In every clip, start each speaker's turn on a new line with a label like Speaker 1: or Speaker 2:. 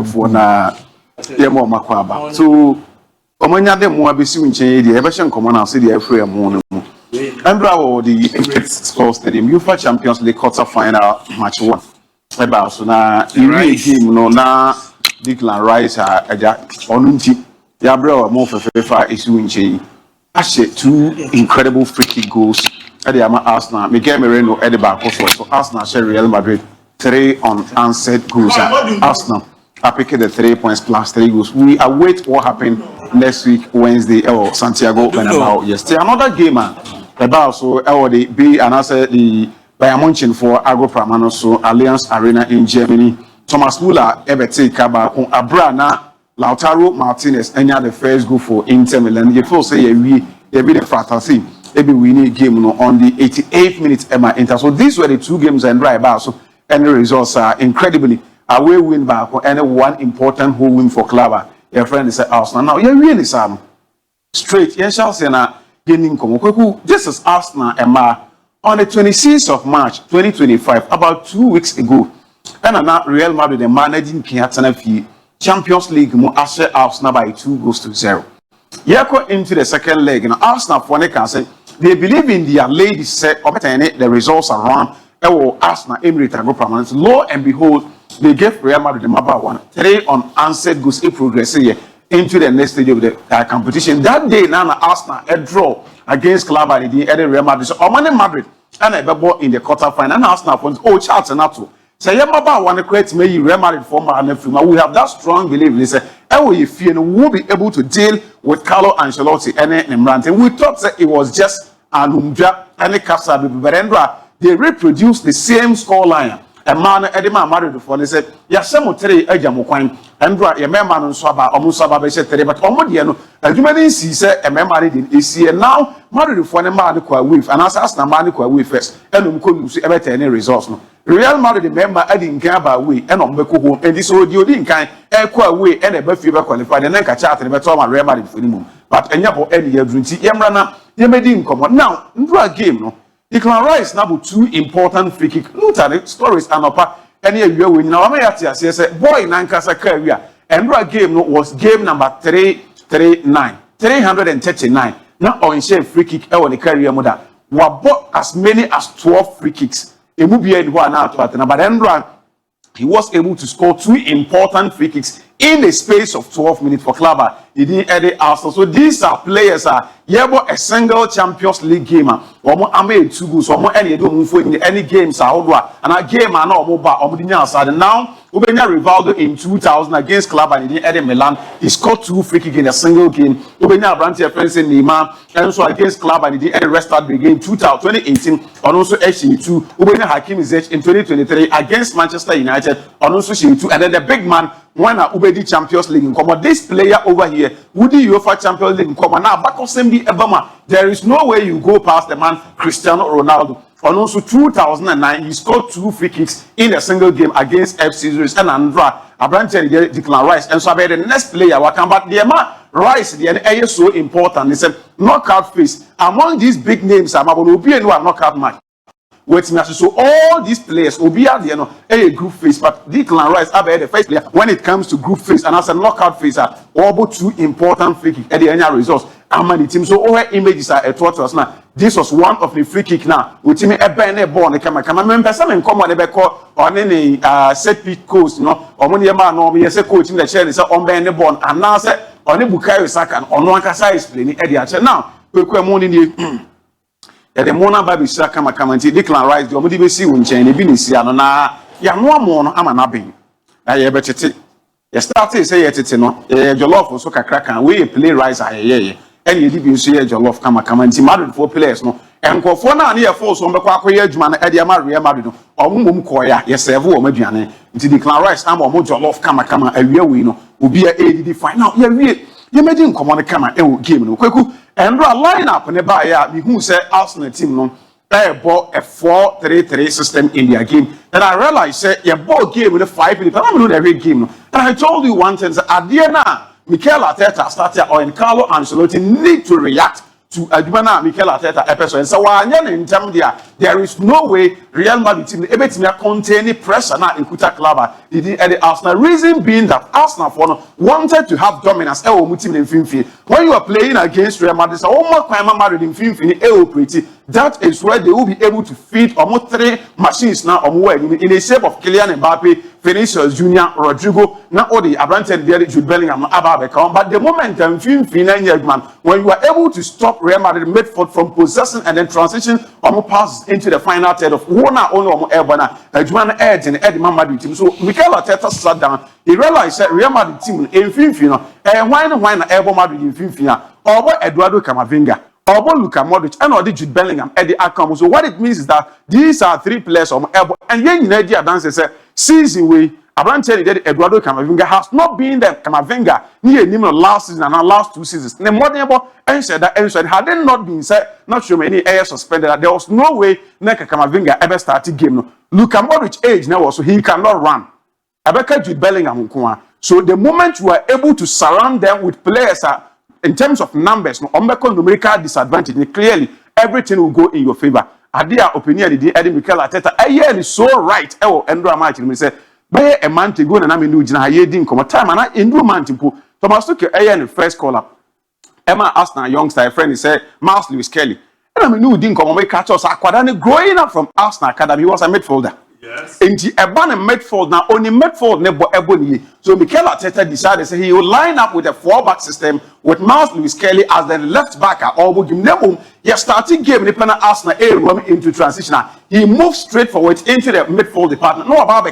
Speaker 1: for na yemo makwaba so omanya dem mo abesi winchen dey ebe hye nkomo na so dey afre mo no mu Andra or the Emirates Sports Stadium UEFA Champions League quarter final match 1 eba so na iri game no na Declan Rice aja onunti ya bra mo fefefa esi winchen ashe 2 incredible free kick goals at the Arsenal Miguel Moreno at the back so Arsenal share Real Madrid 3 unanswered goals. Arsenal are picking the 3 points plus 3 goals. We await what happened next week, Wednesday, or Santiago Bernabeu. Yes, another game, about so the B and answer the Bayern Munich for Agro Pramano, so Allianz Arena in Germany. Thomas Müller, Ebete Kaba, Abrana, Lautaro Martinez, and the first goal for Inter Milan. You feel say we be the fantasy. Maybe we need game on the 88th minute Emma Inter. So these were the 2 games and right about so. And the results are incredibly away win back and one important home win for Club. Your friend is Arsenal. Now you're really Sam straight. Yes, shall say na gaining come. This is Arsenal Emma on the 26th of March 2025, about 2 weeks ago. And now Real Madrid managing Kiatana Champions League mo after Arsenal by 2-0. Yako into the second leg. Now Arsenal for can say they believe in their ladies set obtaining the results around. Arsenal Emirates and Group. Lo and behold, they gave Real Madrid the number 1. 3 unanswered goals progress here into the next stage of the competition. That day, now Arsenal a draw against Club and the Real Madrid. So Madrid and a ball in the quarterfinal. And Arsenal wants charts and not to. So Yamaba want to create me Real Madrid former and we have that strong belief. They say, if you will be able to deal with Carlo Ancelotti and Nemrante. We thought that it was just an Umbra and a Casa Berendra. They reproduce the same scoreline. A man, Edema married before they said, Yasamo Terry, Ejamoquine, and brought a man on Saba, Omusaba, but Omodiano, and you may see, say, a man married in AC, and now married for a man with, and as a man with first, and couldn't see ever any results. Real Madrid member adding Gaba way, and on Beco, and this audio didn't kind, Equa way, and a Buffy qualified, and then catch out and better Real Madrid for the moon. But any of any year, Yamrana, you made in common. Now, draw a game, no. Declan Rice now 2 important free kick. Look at the stories and upper any year when now I say boy Nankasa career and that game was game number 339 now on share free kick on the career mother were bought as many as 12 free kicks. It would be one out but then he was able to score 2 important free kicks in the space of 12 minutes for Club. He didn't edit Arsenal. So these are players a single Champions League gamer. Or made 2 goals. Or any games are and a game are not mobile. And now Ubenya Rivaldo in 2000 against Club and he didn't edit Milan. He scored 2 free kicks in a single game. Ubenya Brantia friends in Neymar and also against Club and he didn't edit restart the game 2018 and also HE2. Ubenya Hakim Ziyech in 2023 against Manchester United and also HE2 and then the big man when Ubedi Champions League in common. This player over here, would the UEFA Champions League in common now back of Sembi Ebama. There is no way you go past the man Cristiano Ronaldo. And also 2009, he scored 2 free kicks in a single game against FC Zurich and Andra. Abrante Declan Rice. And so the next player, but the Rice, the area is so important. It's a knockout phase. Among these big names, I'm going to be a knockout match. So all these players will be at the a group phase, but Declan Rice are the first player when it comes to group phase and as a knockout phase are all 2 important free kick at the end results. How many teams? So all images are taught us now. This was one of the free kick now. With me a banner born the camera. Can I remember something common on any set piece coast, or when your man or me as a coach in the chair is on banner born and now say on a Bukayo Saka on one cassa is playing Eddie. Now we're morning. The Mona Baby Saka Macamanti, Declan Rice, the Omodibesi Winchain, the Binisiano, ya no more, I'm an abbing. I bet it. You started say it, no, your love was so crack and we play Rice, and you didn't see your love come Madrid 4 players, no, and for now near force on the Quacoya, Jman, Edia Maria Madrid, or Mum Koya, yes, Evo Mediane, into Declan Rice, I'm or Mojo love Kama, a real winner, will be a ADD final. You imagine come on the camera, it will give no quick. And draw a lineup in the buyer who said Arsenal team no they bought a 4-3-3 system in their game. And I realized that your ball game with a 5 minutes. I don't know every game. And I told you one thing, at the end Mikel Arteta started or in Carlo Ancelotti need to react to Adumana Mikel Arteta episode. So in terms there is no way Real Madrid team able to contain any pressure now in Kuta Club. The Arsenal reason being that Arsenal wanted to have dominance. When you are playing against Real Madrid, that is where they will be able to feed almost 3 machines now in the shape of Kylian Mbappe, Vinicius Junior, Rodrigo, not all the Abrante, Jude Bellingham, but the moment when you are able to stop Real Madrid midfield from possessing and then transition passes into the final third of one only Ebona, Juan Edge and Eddie Madrid team. So Mikel Arteta sat down, he realized that Real Madrid team in Finfina, and why not Ebo Madrid in Finfina, or Eduardo Camavinga. Luka Modric and or Jude Bellingham at the outcome. So what it means is that these are 3 players of Ebo, and yen in idea dance say season way Abrante that Eduardo Camavinga has not been there. Camavinga near him last season and last 2 seasons. The modern answered that answered had it not been said, not sure many air suspended that there was no way Neka Camavinga ever started game. Luka Modric age now, so he cannot run. Abeka Jude Bellingham. So the moment you are able to surround them with players in terms of numbers, no numerical disadvantage, clearly everything will go in your favor. Adia opinion the Eddie Mikel Arteta, is so right. Andrew Martin me say, by a man to go and I'm in Nujina, come time and I in man to Thomas took in the first call up. Emma asked a youngster, a friend, he said, Miles Lewis Kelly. And I mean, didn't come catch us. Growing up from Arsenal Academy, he was a midfielder. Yes. And the Ebon midfield now only midfield never Ebony. So Mikel Arteta decided say he will line up with a 4-back system with Miles Lewis Kelly as the left backer. Or he starting game the plan Arsenal into transition. He moved straight forward into the midfield department. No about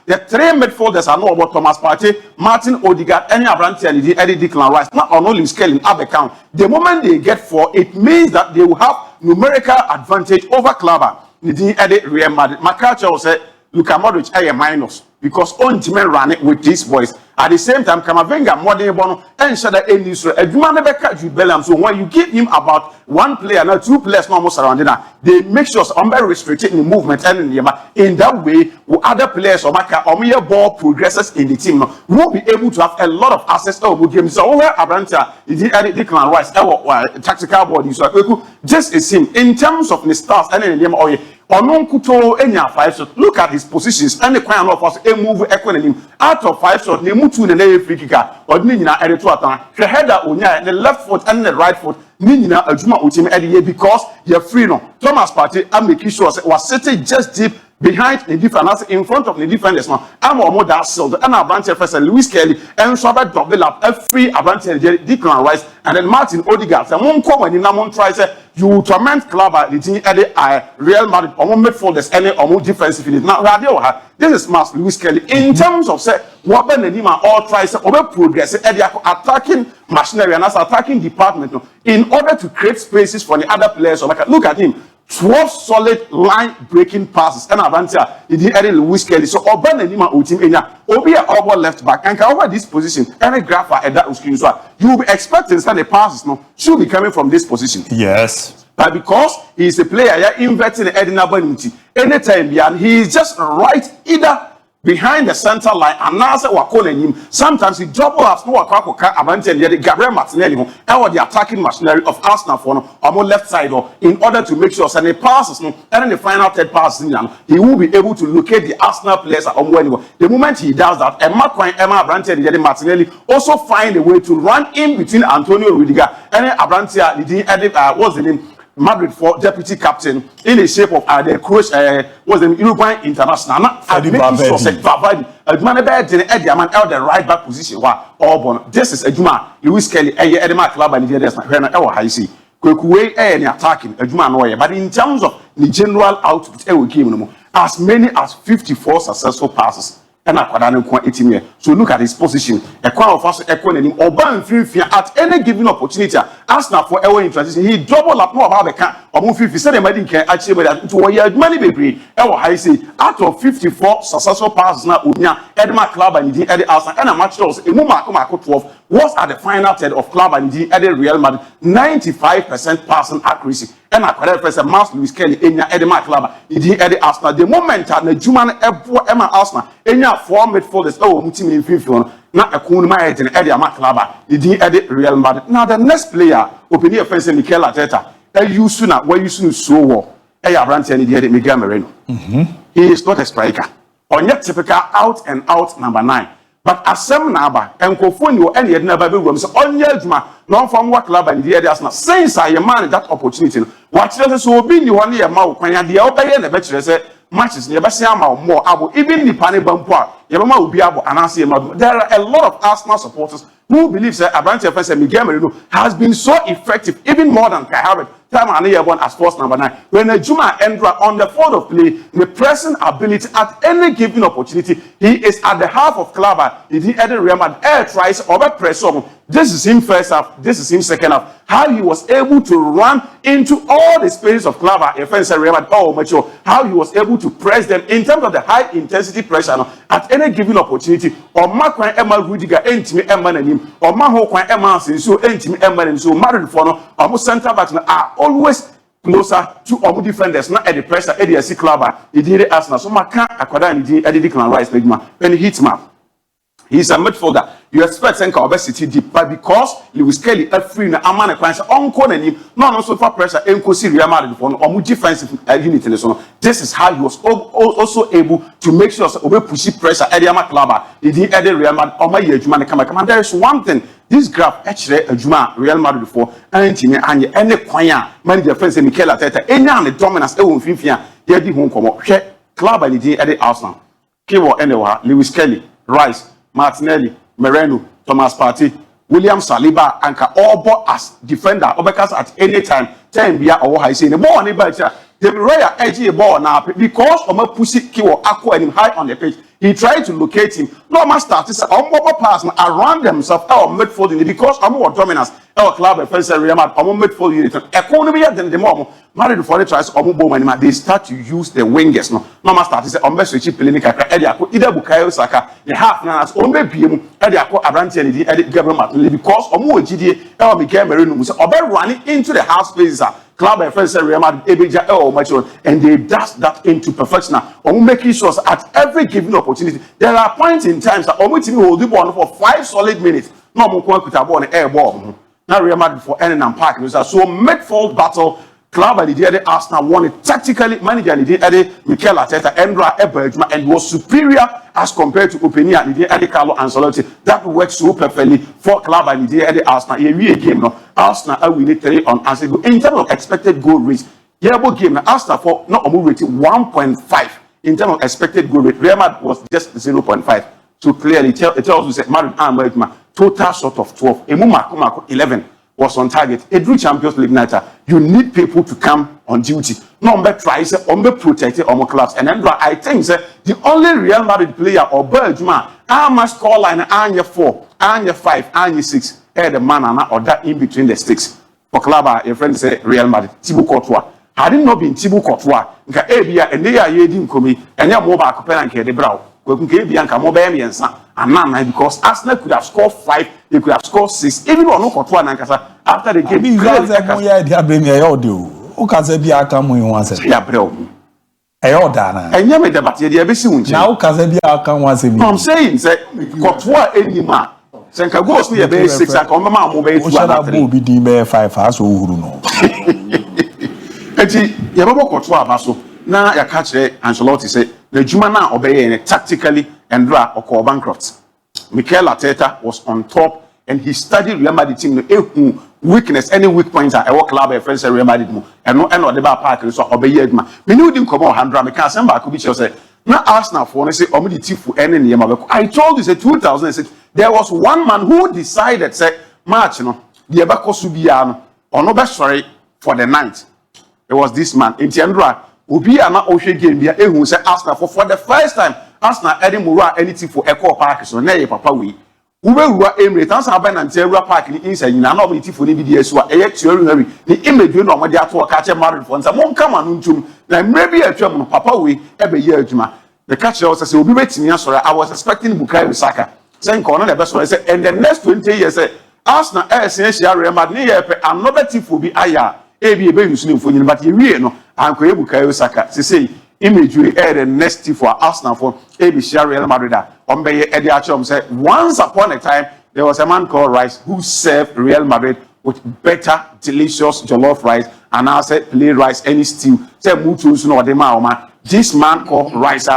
Speaker 1: the 3 midfielders are no about Thomas Partey, Martin Odegaard, any Abrante and Eddie Declan Rice. Not on Lewis Kelly in Abekam. The moment they get 4, it means that they will have numerical advantage over Clubber. Real Madrid. Makacha said, Luka Modric a minus because on team ran it with these boys. At the same time, Camavinga, Modern Bono, and Shada Enisra, a Jumanabeka Jude Bellingham. So when you give him about 1 player, now 2 players almost surrounded, they make sure I'm very restricted in the movement and in that way, other players or Maka or mere ball progresses in the team will be able to have a lot of access to games. So over Abranta, Declan Rice, tactical body. So just a sim in terms of the stars and in the Onon Kuto Enya 5 shots. Look at his positions and the kind of us a move equaling out of 5 shots. They move to the free kicker or Nina at the header Unya, the left foot and the right foot. Nina Ajuma Utim Eddie because you're free no. Thomas Partey and making sure was sitting just deep behind the defenders, in front of the defenders now. I'm more that sold and Abrante first and Lewis Kelly and Robert double up a free Abrante Declan Rice and then Martin Odegaard. And one come when you tries you torment Clubber, the team at Real Madrid or midfielders any or more defensive in it. Now radio this is Miles Lewis Kelly in terms of say what Ben Nedima all tries over progress attacking machinery and as attacking department in order to create spaces for the other players. So look at him. 12 solid line breaking passes and Avantia he did Lewis Kelly. So Oban and Nima Utim Enya Obi over left back and over this position any graph at that screen. So you will be expecting that the passes should be coming from this position. Yes. But because he is a player inverting the Edina Bonity anytime he is just right either behind the center line and now say him. Sometimes he double ups no Abrante Gabriel Martinelli and the attacking machinery of Arsenal for on left side in order to make sure that the passes and in the final third pass he will be able to locate the Arsenal players the moment he does that Emma Abrante and Martinelli also find a way to run in between Antonio Rudiger and Abrante what's the name Madrid for deputy captain in the shape of the coach was the Uruguayan international. The right back position. This is a Juma Lewis Kelly, Edema Club, and the see. Kwekuwe any attacking a Juma Noye, but in terms of the general output, as many as 54 successful passes. So look at his position. A quite of us equaling or free at any given opportunity. Arsenal for our transition. He double up more about the can or move 50 said can actually to a year money baby. I say out of 54 successful passes now Unya, Edma Club and the Eddie Arsenal and a match also a Mumako 12 was at the final third of club and the Real Madrid 95% passing accuracy. And I correct first Mas Luis Kelly enya Edema club the Arsenal. The moment that the Juman Emma Arsenal enya 4 midfielders mutim in field na ekun ma head in Edema club the Real Madrid. Now the next player open the offense Mikel Arteta. You sooner where you soon so well. Brand and the Miguel Moreno. He is not a striker. Or yet typical out and out number 9. But as some number and Kofonio any never be rooms on Yelma, non from what club and the others not since I man that opportunity. What else will be you only a mouth when the other and the better say matches never say more able even the Pani Bampoa, Yama will be able and answer. There are a lot of Arsenal supporters who believe that Abrante offense and Miguel Merino has been so effective, even more than Kai Havertz. Time and year one as force number 9. When a Juma Endra on the field of play, the pressing ability at any given opportunity, he is at the half of Clubber. He did Real Madrid air tries over press on. This is him first half, this is him second half. How he was able to run into all the spaces of Clubber, offense Real Madrid, mature. How he was able to press them in terms of the high intensity pressure at any given opportunity. Or Marquand Emma Rudiger, Entimi Emma and him, or Maho Emma so Entimi Emma and so Married for almost center backs are always closer to our defenders, not at the pressure, at the club. He did it as now. So, Maka Aquada and Declan Rice, when he hits map. He's a midfielder. You expect Senka obesity deep, but because Lewis Kelly a free na amana kwanse onko and him, no so for pressure enko si Real Madrid for no defensive unit in so. This is how he was also able to make sure we push pressure at the club. He did at the Real Madrid or my Juma come. There is one thing. This graph actually a Juma Real Madrid before and any kwanya man defense Mikel Arteta enya the dominance e won finfia ye di ho nkomo hwe club and the at the Arsenal. Kewo anywhere Lewis Kelly, Rice, Martinelli, Moreno, Thomas Partey, William Saliba, and all as defender. Obekers at any time, 10 bia or high say the ball on the bench. The rare edgy ball now because Omo pussy Kiwo Aqua and him high on the pitch. He tried to locate him. No man started to pass around themselves our midfield because I'm more dominance. Our club offense Real Madrid, our midfield unit. Economy than the moment. Married before they try to they start to use the wingers. No man started to say switch Pelinica, either Bukayo Saka, the half nas, or maybe Ediako Abrante and the Gabriel Martinelli because Omo GD, Miguel Merino was running into the half spaces. Club offense Real Madrid, and they dash that into perfection. Omo making sure at every given opportunity. There are points in times that Omo team will do one for 5 solid minutes. No more could have won an air ball. Now Real Madrid for Ennan and Park. So midfield battle. Club and the Arsenal won it tactically. Manager and the Mikel Arteta, Endra Ebergman, and was superior as compared to Openia and the Carlo Ancelotti. That works so perfectly for Club and the Arsenal. Here we again now. Arsenal are winning 3 on Arsenal. In terms of expected goal rate, Yabo game now Arsenal for not only rated 1.5 in terms of expected goal rate. Real Madrid was just 0.5. So clearly, it tells you that Madrid and Ebergman total short of 12. Emu 11. Was on target. A true Champions League night. You need people to come on duty. No one tries to protect on clubs. And then I think the only Real Madrid player or Bergman, I must call line Anya 4, Anya 5, Anya 6, the man or that in between the sticks. For club, your friend say Real Madrid, Thibaut Courtois. Had it not been Thibaut Courtois, Nka Abia and they are yedin komi and ya mobile Copenhagen the brow. Because Arsenal could have scored 5, they could have scored 6, even though no Courtois after the game. I'm saying Courtois anymore. Senka goes near base 6 and come on mobile 5 as now you catch Ancelotti say the Jumana obey tactically and draw or bankrupt. Mikel Arteta was on top and he studied Real Madrid team weakness, any weak points at our club a friends Real Madrid and no the bar park so obey Yedma. We knew didn't come on 100 me can't send back to be say now Arsenal for say omidi for any I told you say 2006 there was one man who decided say match the Ebako Subiano or no best sorry for the night. It was this man in Tiandra. Obi ana ohwe game bia ehun say Arsenal for the first time Arsenal Edinburgh anything for Echo Park so na ye papa we wura Emirates Arsenal ban na Edinburgh Park ni inside na na omiti for ni bi dia so eye theory ni image no mo dia to ka che Madrid for nsa mon kama no ntum na maybe atwam no papa we ebe ye adwuma the catch was say obi betimi asore I was expecting Bukayo Saka saying corner the best one say and the next 20 years say Arsenal essential Real Madrid another team will be aya ebi ebe use for you but you no anko ebuka Saka say imagery the next team for Arsenal for ebi share Real Madrid on be e dey actually say once upon a time there was a man called Rice who served Real Madrid with better delicious jollof rice and I said play rice any stew say mutu so no dey ma this man called Rice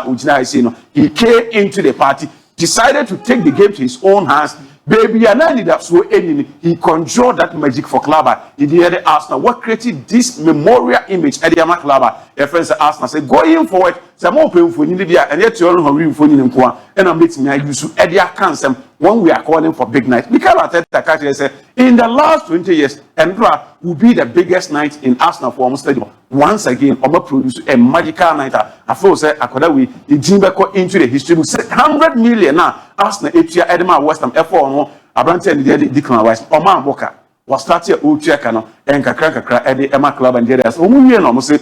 Speaker 1: he came into the party, decided to take the game to his own hands. Baby, and I that so enemy. He conjured that magic for Clubber. He did the Arsenal. What created this memorial image at the Yama Clubber? Your friends at Arsenal say, going forward, some open for Nibia, and yet you're on for Ninqua, and I'm meeting I use to Eddie Cancer when we are calling for big night. Because Arteta said, in the last 20 years, Endra will be the biggest night in Arsenal for stadium. Once again, Oba produce a magical night. I feel say Akodawi, the Jimbe into the history. 100 million now. Arsenal, Etia, Edema, West Ham, F4, Abrante, and the Declan Rice, Oman Boka, was started old Chekano, and Kakra, Eddie Emma Club, and Jerez. Almost say,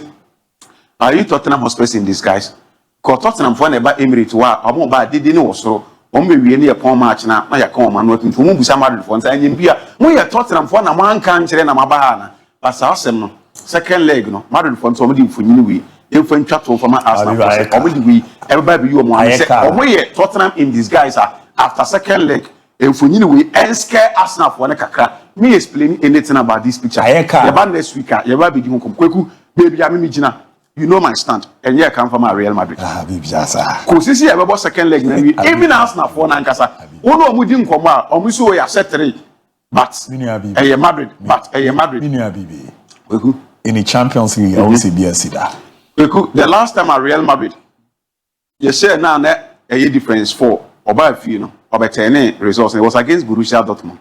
Speaker 1: are you Tottenham Hotspur in disguise? Because Tottenham for never Emirates, I won't buy, didn't know so. Only we any upon match now, I come and working for Musamad for and in beer. We are Tottenham for a man country and a Mabana. But awesome. Second leg, no, Madrid for somebody for you. If when chat for my Arsenal, we everybody you are we Tottenham in disguise after second leg. If we and scare Arsenal for a kakra. Me explain anything about this picture. About next week, you will be doing Kweku, baby, I'm Mijina. You know my stand, and yeah, I come from Real Madrid. Because this year, about second leg, even Arsenal for Nankasa. Oh no, we didn't come out, or we saw a set 3. But a Madrid,
Speaker 2: in the Champions League, I will say BSC.
Speaker 1: The last time at Real Madrid, you say now a difference for about you know about 10 results. It was against Borussia Dortmund.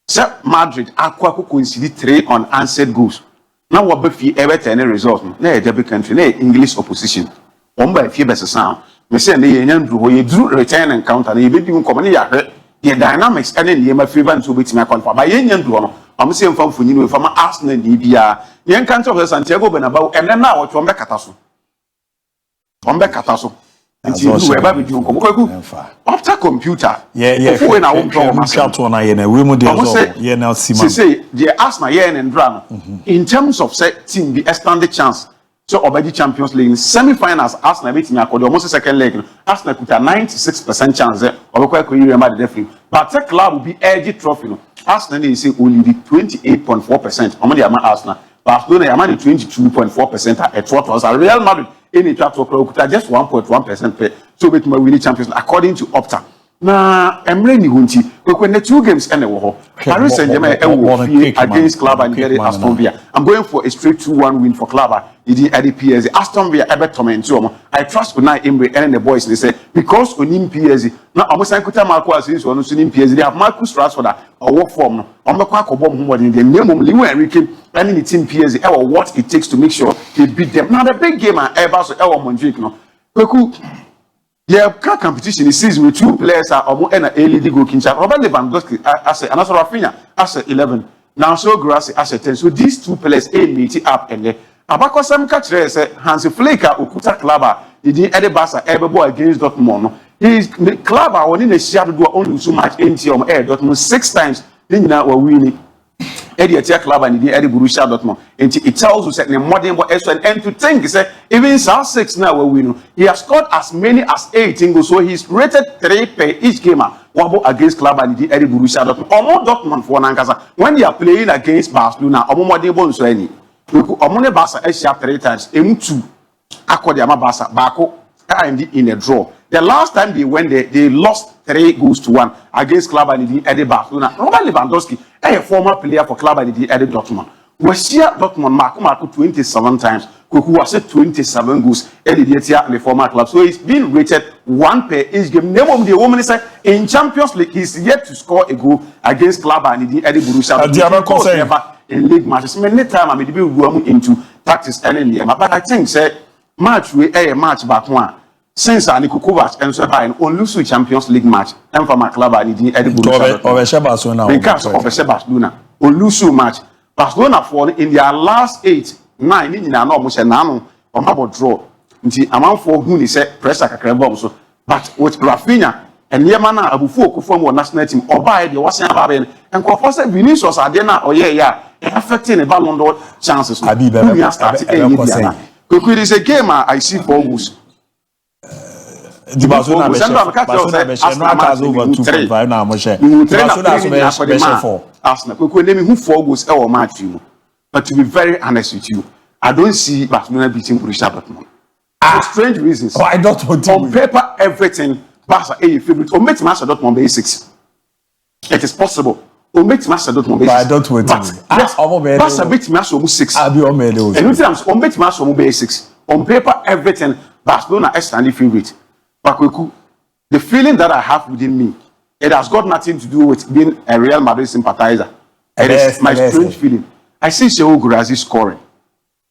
Speaker 1: So Madrid, Aquaco coincided 3 unanswered goals. Now what be ever 10 results? Na a derby country, na English opposition. By few best sound. Me say na yenyan drew return encounter. Na yebedi nkomane ya hwe. The dynamics and then my favor to beat my qualify. By yenyan do no. I'm saying from Funino from Arsenal ni bia. Yen can't of Santiago Bernabeu and then now what one back kataso. One back kataso. Until you ever be doing after computer.
Speaker 2: Yeah.
Speaker 1: When I won't draw my
Speaker 2: shout on I we mo dey now see
Speaker 1: the Arsenal yen and drama. In terms of set team the standard chance. So already Champions League semi-finals Arsenal beat me almost second leg. Arsenal could have 96% chance of remember the referee. But the club will be edgy trophy. Arsenal is only the 28.4%. How many are Arsenal? Barcelona are 22.4% at what was a Real Madrid in the chapter could have just 1.1% pay. So with my winning champions according to Opta. Na Emre ni hunti when the 2 games end Paris Saint-Germain against Club and Aston Villa. I'm going for a straight 2-1 win for Club. It is at the PSG. Aston Villa Everton and so I trust Unai Emery and the boys. They say because Unim PSG now almost I could tell Marco as is on Unim PSG. They have Marcus Rashford or work form. I'm not quite in the name of Leo Enrique and in the team PSG or what it takes to make sure they beat them. Now the big game at Airbus or Montjuic no. Yeah, competition is season with 2 players are almost an A-League goalkeeper. Robert Lewandowski as and also Rafinha as 11. Now so Grassi as 10. So these 2 players meet up and there. Abako Sam Katre say Hansi Flicker Ukuta Klaba. He did Edebasa Ebebo against Dortmund. His Klaba when in the shadow do only so much NT air Dortmund 6 times. Then now we're winning. Eddie Atia Club and Eddie Borussia Dortmund. And it tells us that the modern boy and to think is even South 6 now we win. He has scored as many as 18 goals, so he's rated 3 per each game. One against Club and Eddie Borussia Dortmund. Omo Dortmund for Nankasa when they are playing against Barcelona. Omo modern boy so any. Omo Barca shot 3 times. M2 Akodiama Barca Bako and in a draw. The last time they went there, they lost 3-1 against Club and Eddie Barcelona. Robert Lewandowski, a former player for Club and Eddie Dortmund. Was here Dortmund Marco 27 times. Kuku was 27 goals. Eddie the former club. So he's been rated 1 per each game. Name of the woman is in Champions League. He's yet to score a goal against Club and Eddie Borussia. In league matches, many times I may be going into practice and but I think say match we a match back one. Since I Kovac and so by only lose Champions League match and for my club I need Eddie Borussia. Because of Barcelona, on lose match. Barcelona for in their last 8-9 in an almost an anno on about draw. Until amount for who he said pressure so. But with Rafinha and Yamana Abufu from one national team or by the Washington Babin and Kofosa Vinicius Adena or affecting a Ballon d'Or chances. It is a game I see for August.
Speaker 2: The Barcelona over 2.5 now, Moshe.
Speaker 1: Arsenal. Who August or match you. But to be very honest with you, I don't see Barcelona beating Borussia Dortmund. For strange reasons.
Speaker 2: I don't want to.
Speaker 1: On paper, everything Barca a favorite. Or make Master Dortmund be 6. It is possible. Or make Master Dortmund be 6.
Speaker 2: I don't want to.
Speaker 1: Yes, Barca beat Master 6.
Speaker 2: I'll be on me.
Speaker 1: And on make Master be 6. On paper, everything Barcelona is standing favorite. But the feeling that I have within me, it has got nothing to do with being a Real Madrid sympathizer. It is my strange feeling. I see Shehu Gurazi scoring.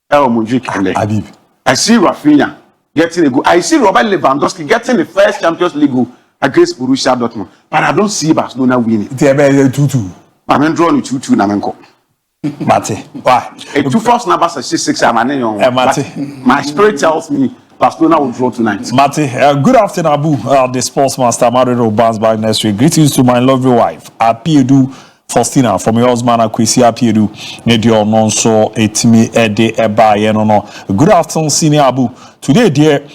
Speaker 1: I see Rafinha getting a goal. I see Robert Lewandowski getting the first Champions League goal against Borussia Dortmund. But I don't see Barcelona winning.
Speaker 2: It's a 2-2.
Speaker 1: I'm drawing 2-2 Namenko.
Speaker 2: Mate, why?
Speaker 1: A 2 first numbers are 6-6. My spirit tells me Barcelona will draw tonight.
Speaker 2: Mate, good afternoon, Abu, the sports master, Mario bounce back next week. Greetings to my lovely wife, ABOU Faustina, from your husband, Kwesi ABOU. Nedio non so etimi ede eba yenono. Good afternoon, senior Abu. Today, dear,